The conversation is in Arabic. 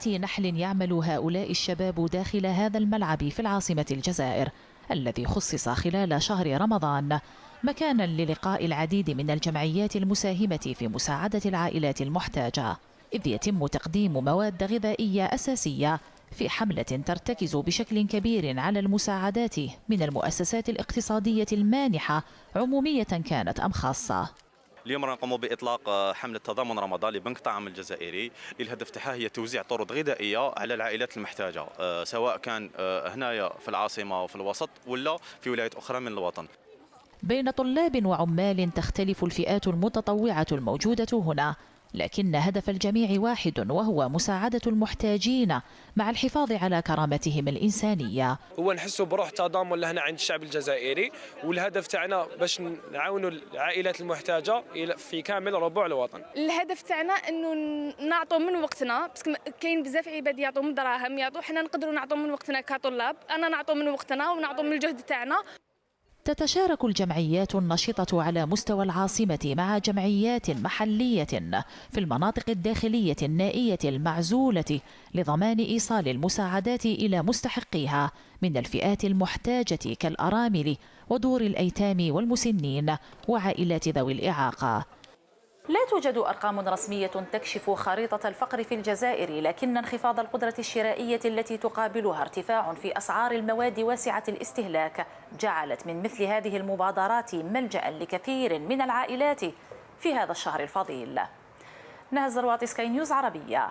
نحل يعمل هؤلاء الشباب داخل هذا الملعب في العاصمة الجزائر الذي خصص خلال شهر رمضان مكانا للقاء العديد من الجمعيات المساهمة في مساعدة العائلات المحتاجة، إذ يتم تقديم مواد غذائية أساسية في حملة ترتكز بشكل كبير على المساعدات من المؤسسات الاقتصادية المانحة عمومية كانت أم خاصة. اليوم نقوم بإطلاق حملة تضامن رمضان لبنك طعام الجزائري. الهدف تاعها هي توزيع طرود غذائية على العائلات المحتاجة، سواء كان هنايا في العاصمة وفي الوسط ولا في ولايات أخرى من الوطن. بين طلاب وعمال تختلف الفئات المتطوعة الموجودة هنا، لكن هدف الجميع واحد وهو مساعدة المحتاجين مع الحفاظ على كرامتهم الإنسانية. هو نحسوا بروح تضامن لهنا عند الشعب الجزائري، والهدف تاعنا باش نعاونوا العائلات المحتاجة في كامل ربوع الوطن. الهدف تاعنا انه نعطوا من وقتنا، بس كاين بزاف عباد يعطوا من دراهم يعطوا، حنا نقدروا نعطوا من وقتنا كطلاب، انا نعطوا من وقتنا ونعطوا من الجهد تاعنا. تتشارك الجمعيات النشطة على مستوى العاصمة مع جمعيات محلية في المناطق الداخلية النائية المعزولة لضمان إيصال المساعدات إلى مستحقيها من الفئات المحتاجة كالأرامل ودور الأيتام والمسنين وعائلات ذوي الإعاقة. لا توجد أرقام رسمية تكشف خريطة الفقر في الجزائر، لكن انخفاض القدرة الشرائية التي تقابلها ارتفاع في أسعار المواد واسعة الاستهلاك جعلت من مثل هذه المبادرات ملجأ لكثير من العائلات في هذا الشهر الفضيل. نهى الزرواطي، سكاي نيوز عربية.